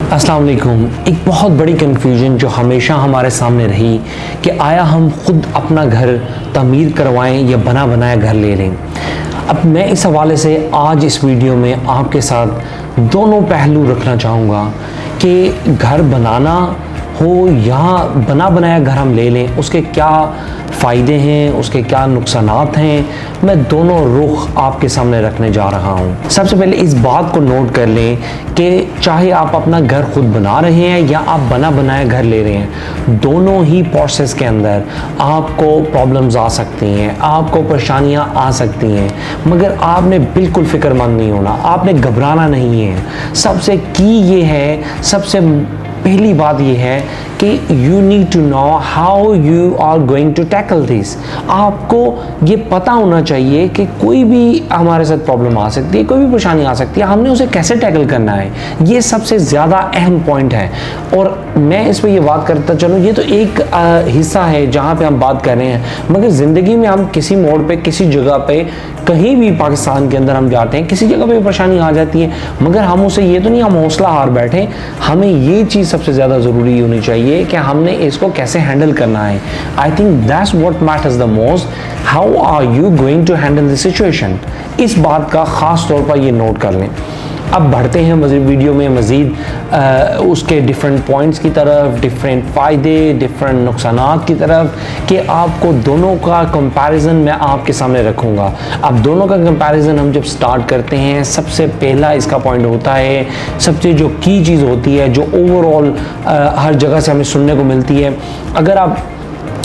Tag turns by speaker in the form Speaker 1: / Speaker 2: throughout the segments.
Speaker 1: अस्सलाम वालेकुम। एक बहुत बड़ी कन्फ्यूजन जो हमेशा हमारे सामने रही कि आया हम खुद अपना घर तामीर करवाएं या बना बनाया घर ले लें। अब मैं इस हवाले से आज इस वीडियो में आपके साथ दोनों पहलू रखना चाहूँगा कि घर बनाना हो या बना बनाया घर हम ले लें, उसके क्या फ़ायदे हैं, उसके क्या नुकसानात हैं, मैं दोनों रुख आपके सामने रखने जा रहा हूँ। सबसे पहले इस बात को नोट कर लें कि चाहे आप अपना घर खुद बना रहे हैं या आप बना बनाया घर ले रहे हैं, दोनों ही प्रोसेस के अंदर आपको प्रॉब्लम्स आ सकती हैं, आपको परेशानियाँ आ सकती हैं, मगर आपने बिल्कुल फ़िक्रमंद नहीं होना, आपने घबराना नहीं है। सबसे की ये है, सबसे पहली बात यह है कि you need to know how you are going to tackle this. आपको ये पता होना चाहिए कि कोई भी हमारे साथ प्रॉब्लम आ सकती है, कोई भी परेशानी आ सकती है, हमने उसे कैसे टैकल करना है, ये सबसे ज़्यादा अहम पॉइंट है। और मैं इस पर ये बात करता चलूँ, ये तो एक हिस्सा है जहाँ पे हम बात कर रहे हैं, मगर ज़िंदगी में हम किसी मोड़ पे, किसी जगह पे, कहीं भी पाकिस्तान के अंदर हम जाते हैं, किसी जगह पे परेशानी आ जाती है, मगर हम उसे ये तो नहीं हम हौसला हार बैठे। हमें ये चीज़ सबसे ज़्यादा ज़रूरी होनी चाहिए कि हमने इसको कैसे हैंडल करना है। I think that's what matters the most, how are you going to handle the situation. इस बात का ख़ास तौर पर ये नोट कर लें। अब बढ़ते हैं वीडियो में मज़ीद उसके डिफरेंट पॉइंट्स की तरफ, डिफरेंट फ़ायदे, डिफरेंट नुकसानात की तरफ, कि आपको दोनों का कंपैरिजन मैं आपके सामने रखूँगा। अब दोनों का कंपैरिजन हम जब स्टार्ट करते हैं, सबसे पहला इसका पॉइंट होता है, सबसे जो की चीज़ होती है, जो ओवरऑल हर जगह से हमें सुनने को मिलती है, अगर आप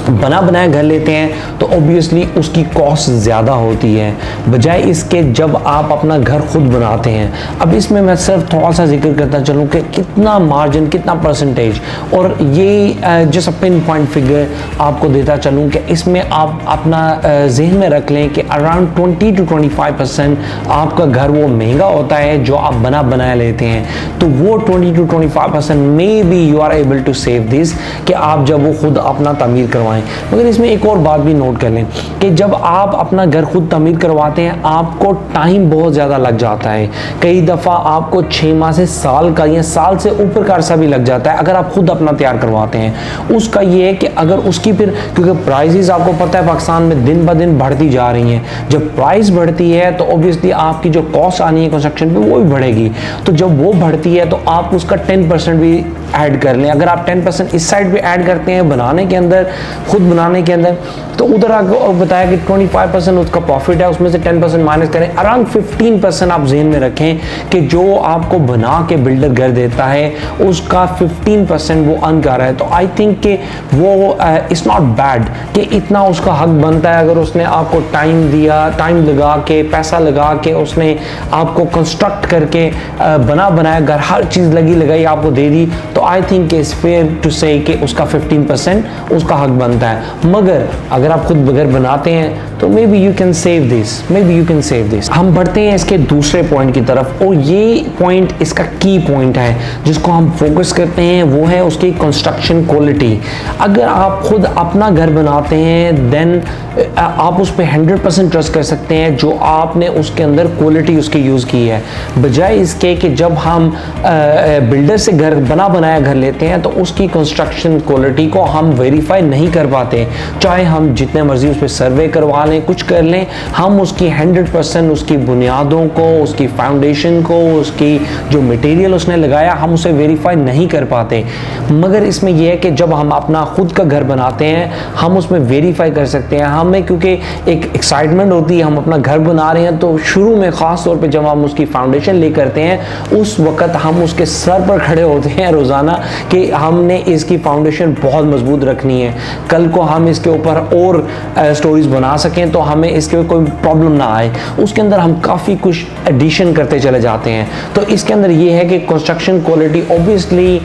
Speaker 1: बना बनाया घर लेते हैं तो ऑब्वियसली उसकी कॉस्ट ज़्यादा होती है बजाय इसके जब आप अपना घर खुद बनाते हैं। अब इसमें मैं सिर्फ थोड़ा सा जिक्र करता चलूँ कि कितना मार्जिन, कितना परसेंटेज, और ये जस्ट पिन पॉइंट फिगर आपको देता चलूँ कि इसमें आप अपना जहन में रख लें कि अराउंड 20 to 25% आपका घर वो महंगा होता है जो आप बना बनाया लेते हैं। तो वो 20 to 25% maybe you are able to save this, कि आप जब वो खुद अपना तामीर करवाएं। मगर इसमें एक और बात भी नोट कर लें कि जब आप अपना घर खुद तामीर करवाते हैं, आपको टाइम बहुत ज़्यादा लग जाता है। कई दफ़ा आपको 6 माह से साल का या साल से ऊपर का अरसा भी लग जाता है अगर आप खुद अपना तैयार करवाते हैं। उसका ये है कि अगर उसकी फिर, क्योंकि प्राइसेस आपको पता है पाकिस्तान में दिन ब दिन बढ़ती जा रही हैं, जब प्राइस बढ़ती है तो ऑब्वियसली आपकी जो कॉस्ट आनी है कंस्ट्रक्शन पे वो भी बढ़ेगी। तो जब वो बढ़ती है तो आप उसका 10% भी ऐड कर लें। अगर आप 10% इस साइड पे ऐड करते हैं बनाने के अंदर, खुद बनाने के अंदर, तो उधर आपको बताया कि 25% उसका प्रॉफिट है, उसमें से 10% माइनस करें, अराउंड 15% आप जहन में रखें कि जो आपको बना के बिल्डर घर देता है उसका 15% वो अर्न कर रहा है। तो आई थिंक कि वो इट्स नॉट बैड, कि इतना उसका हक बनता है। अगर उसने आपको टाइम दिया, टाइम लगा के, पैसा लगा के उसने आपको कंस्ट्रक्ट करके बना बनाया घर, हर चीज़ लगी लगाई आपको दे दी, तो I think it's fair to say कि उसका 15% उसका हक बनता है। मगर अगर आप खुद घर बनाते हैं तो may be you can save this, may be you can save this. हम बढ़ते हैं इसके दूसरे पॉइंट की तरफ, और ये पॉइंट इसका की पॉइंट है जिसको हम फोकस करते हैं, वो है उसकी कंस्ट्रक्शन क्वालिटी। अगर आप खुद अपना घर बनाते हैं देन आप उस पर 100% ट्रस्ट कर सकते हैं जो आपने उसके अंदर क्वालिटी उसकी यूज़ की है, बजाय इसके कि जब हम बिल्डर से घर बना बनाया घर लेते हैं तो उसकी कंस्ट्रक्शन क्वालिटी को हम वेरीफाई नहीं कर पाते। चाहे हम जितने मर्जी उस पर सर्वे करवा लें, कुछ कर लें, हम उसकी 100% उसकी बुनियादों को, उसकी फाउंडेशन को, उसकी जो मटेरियल उसने लगाया, हम उसे वेरीफाई नहीं कर पाते। मगर इसमें यह है कि जब हम अपना खुद का घर बनाते हैं हम उसमें वेरीफाई कर सकते हैं। हमें क्योंकि एक एक्साइटमेंट होती है, हम अपना घर बना रहे हैं, तो शुरू में ख़ास तौर पे जब हम उसकी फाउंडेशन ले करते हैं उस वक़्त हम उसके सर पर खड़े होते हैं रोज़ाना कि हमने इसकी फाउंडेशन बहुत मजबूत रखनी है, कल को हम इसके ऊपर और स्टोरीज बना सकें तो हमें इसके कोई प्रॉब्लम ना आए। उसके अंदर हम काफ़ी कुछ एडिशन करते चले जाते हैं। तो इसके अंदर ये है कि कंस्ट्रक्शन क्वालिटी ऑब्वियसली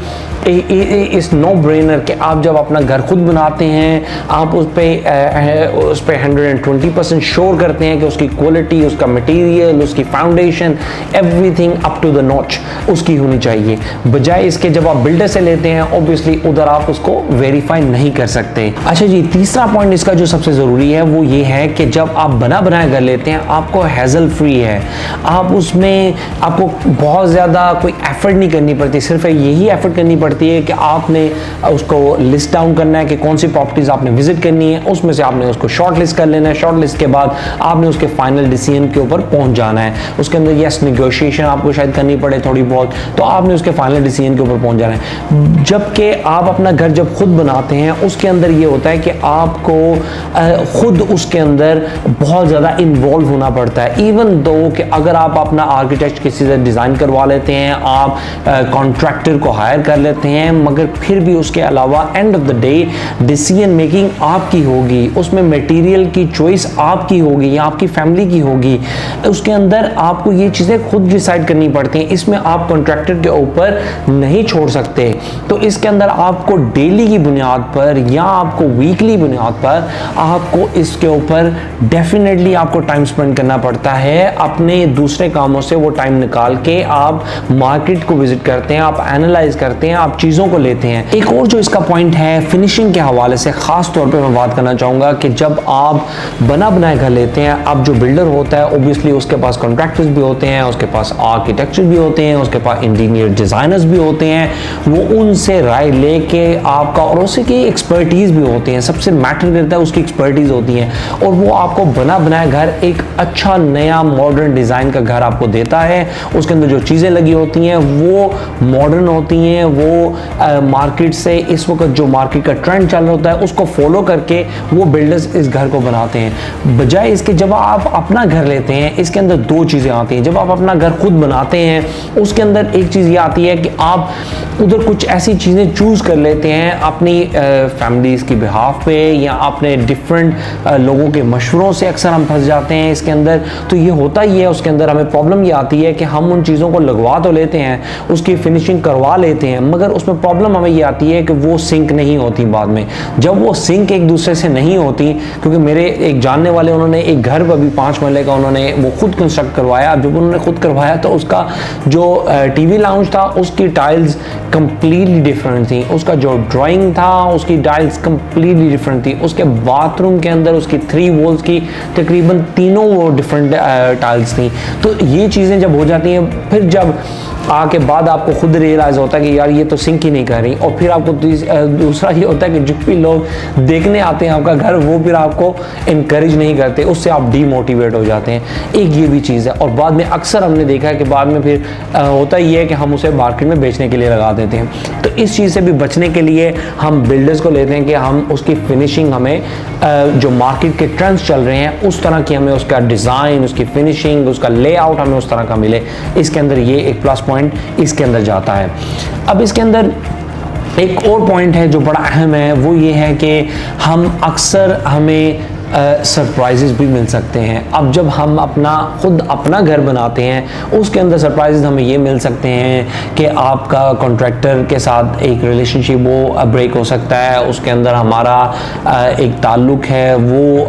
Speaker 1: इस नो ब्रेनर कि आप जब अपना घर खुद बनाते हैं, आप उस पे 120% श्योर करते हैं कि उसकी क्वालिटी, उसका मटेरियल, उसकी foundation, everything up to the notch उसकी होनी चाहिए। बजाय इसके जब आप बिल्डर से लेते हैं, ऑब्वियसली उधर आप उसको वेरीफाई नहीं कर सकते। अच्छा जी, तीसरा पॉइंट इसका जो सबसे ज़रूरी है वो ये है कि जब आप बना बनाया घर लेते हैं, आपको हैजल फ्री है, आप उसमें आपको बहुत ज़्यादा कोई एफर्ट नहीं करनी पड़ती। सिर्फ यही एफर्ट करनी पड़ती है कि आपने उसको लिस्ट डाउन करना है कि कौन सी प्रॉपर्टीज़ आपने विजिट करनी है, उसमें से आपने उसको शॉर्ट लिस्ट कर लेना है। शॉर्ट लिस्ट के बाद आपने उसके फाइनल डिसीजन के ऊपर पहुंच जाना है। उसके अंदर यस नेगोशिएशन आपको शायद करनी पड़े थोड़ी बहुत, तो आपने उसके फाइनल डिसीजन के ऊपर पहुंच जाना है। जबकि आप अपना घर जब खुद बनाते हैं, उसके अंदर ये होता है कि आपको खुद उसके अंदर बहुत ज़्यादा इन्वॉल्व होना पड़ता है। इवन दो कि अगर आप अपना आर्किटेक्ट किसी से डिज़ाइन करवा लेते हैं, आप कॉन्ट्रैक्टर को हायर कर लेते हैं, मगर फिर भी उसके अलावा end of the day decision making आपकी होगी, उसमें मटेरियल की चॉइस आपकी होगी या आपकी फैमिली की होगी। उसके अंदर आपको ये चीज़ें खुद डिसाइड करनी पड़ती हैं, इसमें आप कॉन्ट्रैक्टर के ऊपर नहीं छोड़ सकते। तो इसके अंदर आपको डेली की बुनियाद पर या आपको वीकली बुनियाद पर आपको इसके ऊपर डेफिनेटली आपको टाइम स्पेंड करना पड़ता है। अपने दूसरे कामों से वो टाइम निकाल के आप मार्केट को विजिट करते हैं, आप एनालाइज करते हैं, आप चीज़ों को लेते हैं। एक और जो इसका पॉइंट है फिनिशिंग के हवाले से ख़ास तौर पे मैं बात करना चाहूँगा कि जब आप बना बनाए घर लेते हैं, अब जो बिल्डर होता है ओब्वियसली उसके पास कॉन्ट्रैक्टर्स भी होते हैं, उसके पास आर्किटेक्चर भी होते हैं, उसके पास इंटीरियर डिज़ाइनर्स भी होते हैं। वो उनसे राय लेके आपका और उसकी एक्सपर्टीज़ भी होती है, सबसे मैटर करता है उसकी एक्सपर्टीज़ होती है, और वो आपको बना बनाया घर एक अच्छा नया मॉडर्न डिज़ाइन का घर आपको देता है। उसके अंदर जो चीज़ें लगी होती हैं वो मॉडर्न होती हैं, वो मार्केट से इस वक्त जो मार्केट का ट्रेंड चल रहा होता है उसको फॉलो करके वो बिल्डर्स इस घर को बनाते हैं। बजाय इसके जब आप अपना घर लेते हैं, इसके अंदर दो चीज़ें आती हैं। जब आप अपना घर खुद बनाते हैं, उसके अंदर एक चीज़ ये आती है कि आप उधर कुछ ऐसी चीज़ें चूज़ कर लेते हैं अपनी फैमिलीज़ की बिहाफ पे, या अपने डिफरेंट लोगों के मशवरों से अक्सर हम फंस जाते हैं इसके अंदर। तो ये होता ही है, उसके अंदर हमें प्रॉब्लम ये आती है कि हम उन चीज़ों को लगवा तो लेते हैं, उसकी फिनिशिंग करवा लेते हैं, मगर उसमें प्रॉब्लम हमें ये आती है कि वो सिंक नहीं होती बाद में। जब वो सिंक एक दूसरे से नहीं होती, क्योंकि मेरे एक जानने वाले उन्होंने एक घर अभी 5 महले का उन्होंने वो खुद कंस्ट्रक्ट करवाया। जब उन्होंने खुद करवाया तो उसका जो टीवी लाउंज था उसकी टाइल्स कंप्लीटली डिफरेंट थी, उसका जो ड्राइंग था उसकी टाइल्स कंप्लीटली डिफरेंट थी, उसके बाथरूम के अंदर उसकी 3 वॉल्स की तकरीबन तीनों वो डिफरेंट टाइल्स थी। तो ये चीज़ें जब हो जाती हैं, फिर जब आके बाद आपको खुद रियलाइज़ होता है कि यार ये तो सिंक ही नहीं कर रही, और फिर आपको दूसरा ये होता है कि जो भी लोग देखने आते हैं आपका घर वो फिर आपको इनकरेज नहीं करते, उससे आप डीमोटिवेट हो जाते हैं। एक ये भी चीज़ है, और बाद में अक्सर हमने देखा है कि बाद में फिर होता ही है कि हम उसे मार्केट में बेचने के लिए लगा देते हैं। तो इस चीज़ से भी बचने के लिए हम बिल्डर्स को लेते हैं कि हम उसकी फिनिशिंग हमें जो मार्केट के ट्रेंड्स चल रहे हैं उस तरह की हमें उसका डिज़ाइन, उसकी फिनिशिंग, उसका लेआउट हमें उस तरह का मिले। इसके अंदर ये एक प्लस पॉइंट इसके अंदर जाता है। अब इसके अंदर एक और पॉइंट है जो बड़ा अहम है, वो ये है कि हम अक्सर हमें सरप्राइजेस भी मिल सकते हैं। अब जब हम खुद अपना घर बनाते हैं, उसके अंदर सरप्राइजेस हमें ये मिल सकते हैं कि आपका कॉन्ट्रैक्टर के साथ एक रिलेशनशिप वो ब्रेक हो सकता है, उसके अंदर हमारा एक ताल्लुक है वो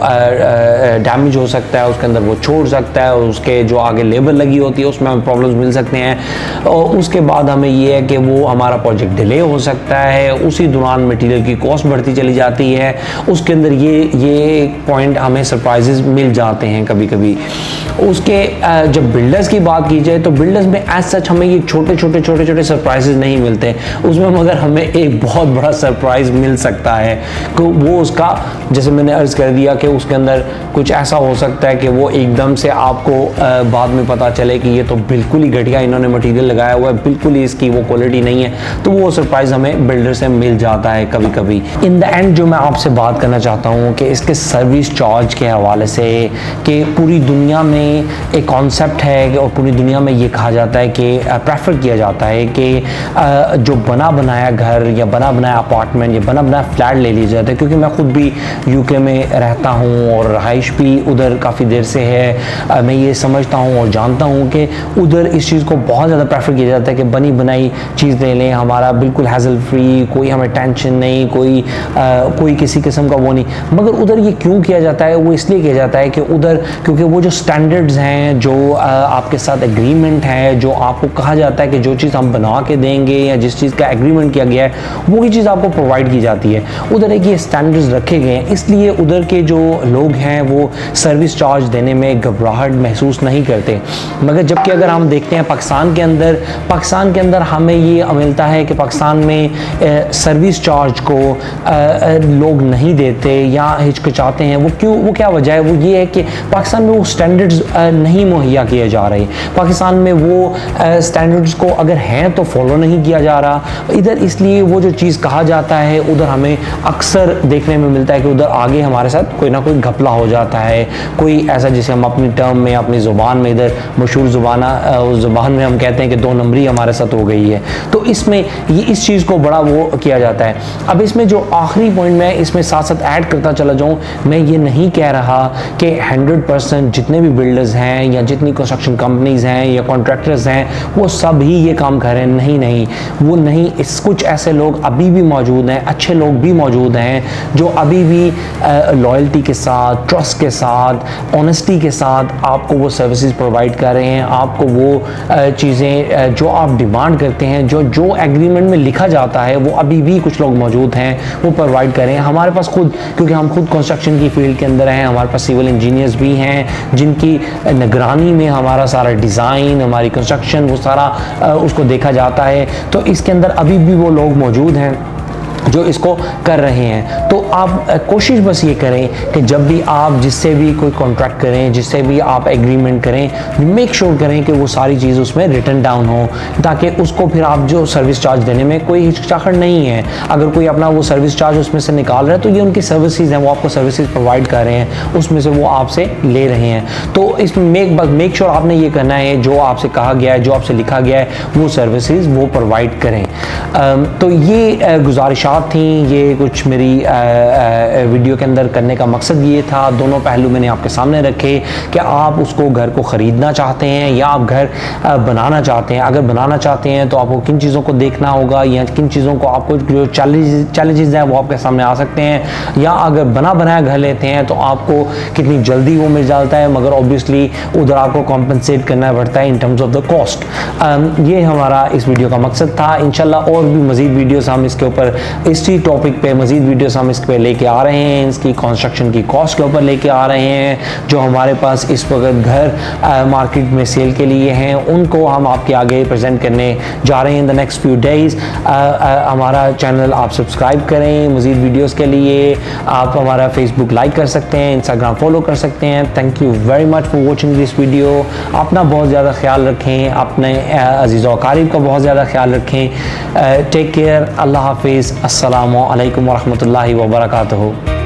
Speaker 1: डैमेज हो सकता है, उसके अंदर वो छोड़ सकता है, उसके जो आगे लेबर लगी होती है उसमें हमें प्रॉब्लम्स मिल सकते हैं। और उसके बाद हमें ये है कि वो हमारा प्रोजेक्ट डिले हो सकता है, उसी दौरान मटेरियल की कॉस्ट बढ़ती चली जाती है। उसके अंदर ये पॉइंट हमें सरप्राइजेस मिल जाते हैं कभी कभी। उसके जब बिल्डर्स की बात की जाए तो बिल्डर्स में एज सच हमें ये छोटे छोटे सरप्राइजेस नहीं मिलते उसमें, मगर हमें एक बहुत बड़ा सरप्राइज मिल सकता है कि वो उसका, जैसे मैंने अर्ज कर दिया कि उसके अंदर कुछ ऐसा हो सकता है कि वो एकदम से आपको बाद में पता चले कि ये तो बिल्कुल ही घटिया इन्होंने मटेरियल लगाया हुआ है, बिल्कुल ही इसकी वो क्वालिटी नहीं है। तो वो सरप्राइज हमें बिल्डर से मिल जाता है कभी कभी। इन द एंड जो मैं आपसे बात करना चाहता हूँ कि इसके सर्विस सर्विस चार्ज के हवाले से कि पूरी दुनिया में एक कॉन्सेप्ट है और पूरी दुनिया में ये कहा जाता है कि प्रेफर किया जाता है कि जो बना बनाया घर या बना बनाया अपार्टमेंट या बना बनाया फ्लैट ले लिया जाता है। क्योंकि मैं ख़ुद भी यूके में रहता हूँ और रहाइश भी उधर काफ़ी देर से है, मैं ये समझता हूँ और जानता हूँ कि उधर इस चीज़ को बहुत ज़्यादा प्रेफर किया जाता है कि बनी बनाई चीज़ ले लें, हमारा बिल्कुल हैज़ल फ्री, कोई हमें टेंशन नहीं, कोई किसी किस्म का वो नहीं। मगर उधर ये क्यों किया जाता है? वो इसलिए किया जाता है कि उधर क्योंकि वो जो स्टैंडर्ड्स हैं, जो आपके साथ एग्रीमेंट है, जो आपको कहा जाता है कि जो चीज़ हम बना के देंगे या जिस चीज़ का एग्रीमेंट किया गया है वही चीज़ आपको प्रोवाइड की जाती है। उधर एक ये स्टैंडर्ड्स रखे गए हैं, इसलिए उधर के जो लोग हैं वो सर्विस चार्ज देने में घबराहट महसूस नहीं करते। मगर जबकि अगर हम देखते हैं पाकिस्तान के अंदर हमें ये मिलता है कि पाकिस्तान में सर्विस चार्ज को लोग नहीं देते या हिचकिचाते हैं। वो क्यों? वो क्या वजह है? वो ये है कि पाकिस्तान में वो स्टैंडर्ड्स नहीं मुहैया किए जा रहे। पाकिस्तान में वो स्टैंडर्ड्स को अगर हैं तो फॉलो नहीं किया जा रहा इधर, इसलिए वो जो चीज़ कहा जाता है उधर हमें अक्सर देखने में मिलता है कि उधर आगे हमारे साथ कोई ना कोई घपला हो जाता है, कोई ऐसा जिसे हम अपनी टर्म में अपनी ज़ुबान में इधर मशहूर ज़ुबान में हम कहते हैं कि 2 नंबरी हमारे साथ हो गई है। तो इसमें ये इस चीज़ को बड़ा वो किया जाता है। अब इसमें जो आखिरी पॉइंट मैं इसमें साथ साथ ऐड करता चला जाऊँ, मैं ये नहीं कह रहा कि 100% जितने भी बिल्डर्स हैं या जितनी कंस्ट्रक्शन कंपनीज़ हैं या कॉन्ट्रैक्टर्स हैं वो सब ही ये काम कर रहे हैं। नहीं, वो नहीं। कुछ ऐसे लोग अभी भी मौजूद हैं, अच्छे लोग भी मौजूद हैं जो अभी भी लॉयल्टी के साथ, ट्रस्ट के साथ, ऑनेस्टी के साथ आपको वो सर्विसेज प्रोवाइड कर रहे हैं। आपको वो चीज़ें जो आप डिमांड करते हैं, जो एग्रीमेंट में लिखा जाता है, वो अभी भी कुछ लोग मौजूद हैं वो प्रोवाइड कर रहे हैं। हमारे पास खुद, क्योंकि हम खुद कंस्ट्रक्शन की फील्ड के अंदर हैं, हमारे पास सिविल इंजीनियर्स भी हैं जिनकी निगरानी में हमारा सारा डिज़ाइन, हमारी कंस्ट्रक्शन, वो सारा उसको देखा जाता है। तो इसके अंदर अभी भी वो लोग मौजूद हैं जो इसको कर रहे हैं। तो आप कोशिश बस ये करें कि जब भी आप जिससे भी कोई कॉन्ट्रैक्ट करें, जिससे भी आप एग्रीमेंट करें, मेक श्योर करें कि वो सारी चीज़ उसमें रिटन डाउन हो, ताकि उसको फिर आप जो सर्विस चार्ज देने में कोई हिचकिचाहट नहीं है। अगर कोई अपना वो सर्विस चार्ज उसमें से निकाल रहा है तो ये उनकी सर्विसेज हैं, वो आपको सर्विसेज प्रोवाइड कर रहे हैं, उसमें से वो आपसे ले रहे हैं। तो इसमें मेक श्योर आपने ये करना है, जो आपसे कहा गया है, जो आपसे लिखा गया है, वो सर्विसेज वो प्रोवाइड करें। तो ये गुजारिशात थी, ये कुछ मेरी वीडियो के अंदर करने का मकसद ये था। दोनों पहलू मैंने आपके सामने रखे कि आप उसको घर को ख़रीदना चाहते हैं या आप घर बनाना चाहते हैं। अगर बनाना चाहते हैं तो आपको किन चीज़ों को देखना होगा या किन चीज़ों को आपको जो चैलेंजेस हैं वो आपके सामने आ सकते हैं। या अगर बना बनाया घर लेते हैं तो आपको कितनी जल्दी वो मिल जाता है, मगर ऑब्वियसली उधर आपको कॉम्पनसेट करना पड़ता है in terms of the cost. ये हमारा इस वीडियो का मकसद था। इंशाल्लाह और भी मज़ीद वीडियोस हम इसके ऊपर, इसी टॉपिक पे मज़ीद वीडियोस हम इस पे लेके आ रहे हैं। इसकी कंस्ट्रक्शन की कॉस्ट के ऊपर लेके आ रहे हैं। जो हमारे पास इस वक्त घर मार्केट में सेल के लिए हैं उनको हम आपके आगे प्रेजेंट करने जा रहे हैं in the next few days. हमारा चैनल आप सब्सक्राइब करें। मज़ीद वीडियोस के लिए आप हमारा फेसबुक लाइक कर सकते हैं, इंस्टाग्राम फॉलो कर सकते हैं। Thank you very much for watching this video. अपना बहुत ज़्यादा ख्याल रखें, अपने अज़ीज़ व अक़ारीब का बहुत ज़्यादा ख्याल रखें। Take care. अल्लाह हाफिज़। अस्सलामु अलैकुम व रहमतुल्लाहि व बरकातुहू।